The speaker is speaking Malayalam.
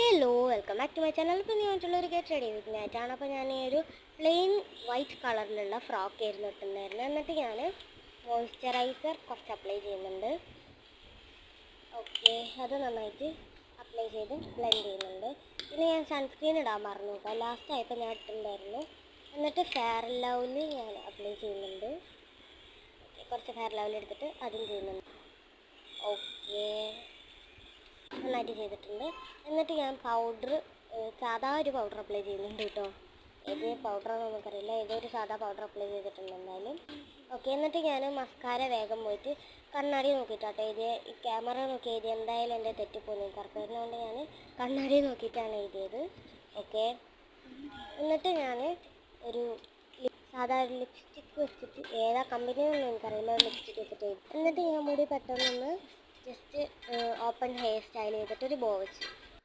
Hello welcome back to my channel. ഇപ്പോൾ ഞാനായിട്ടുള്ളൊരു ഗെറ്റ് റെഡി വിത്ത് മാറ്റാണ്. അപ്പോൾ ഞാൻ ഈ ഒരു പ്ലെയിൻ വൈറ്റ് കളറിലുള്ള ഫ്രോക്ക് ആയിരുന്നു ഇട്ടുണ്ടായിരുന്നു. എന്നിട്ട് ഞാൻ മോയ്സ്ചറൈസർ കുറച്ച് അപ്ലൈ ചെയ്യുന്നുണ്ട്. ഓക്കെ, അത് നന്നായിട്ട് അപ്ലൈ ചെയ്ത് ബ്ലെൻഡ് ചെയ്യുന്നുണ്ട്. പിന്നെ ഞാൻ സൺസ്ക്രീൻ ഇടാൻ മറന്നു കേട്ടോ, ലാസ്റ്റ് ആയപ്പോൾ ഞാൻ ഇട്ടിട്ടുണ്ടായിരുന്നു. എന്നിട്ട് ഫെയർ ആൻഡ് ലവ്ലി ഞാൻ അപ്ലൈ ചെയ്യുന്നുണ്ട്. കുറച്ച് ഫെയർ ആൻഡ് ലവ്ലി എടുത്തിട്ട് അതും ചെയ്യുന്നുണ്ട്. ഓക്കെ, നന്നായിട്ട് ചെയ്തിട്ടുണ്ട്. എന്നിട്ട് ഞാൻ പൗഡർ, സാധാ ഒരു പൗഡർ അപ്ലൈ ചെയ്യുന്നുണ്ട് കേട്ടോ. ഏത് പൗഡറാണെന്ന് നമുക്കറിയില്ല, ഏതൊരു സാധാ പൗഡർ അപ്ലൈ ചെയ്തിട്ടുണ്ട് എന്തായാലും. ഓക്കെ, എന്നിട്ട് ഞാൻ മസ്കാര വേഗം പോയിട്ട് കണ്ണാടി നോക്കിയിട്ടാട്ടോ എഴുതിയ. ഈ ക്യാമറ നോക്കി എഴുതി എന്തായാലും എൻ്റെ തെറ്റിപ്പോയി കറുത്തതുകൊണ്ട് ഞാൻ കണ്ണാടി നോക്കിയിട്ടാണ് എഴുതിയത്. ഓക്കെ, എന്നിട്ട് ഞാൻ ഒരു സാധാ ഒരു ലിപ്സ്റ്റിക്ക് വെച്ചിട്ട്, ഏതാ കമ്പനിയൊന്നും എനിക്കറിയില്ല, ഒരു ലിപ്സ്റ്റിക്ക് വെച്ചിട്ട് എഴുതി. എന്നിട്ട് ഞാൻ മുടി പെട്ടെന്നൊന്ന് ജസ്റ്റ് ഓപ്പൺ ഹെയർ സ്റ്റൈൽ ചെയ്തിട്ട് ഒരു ബോ വെച്ചു.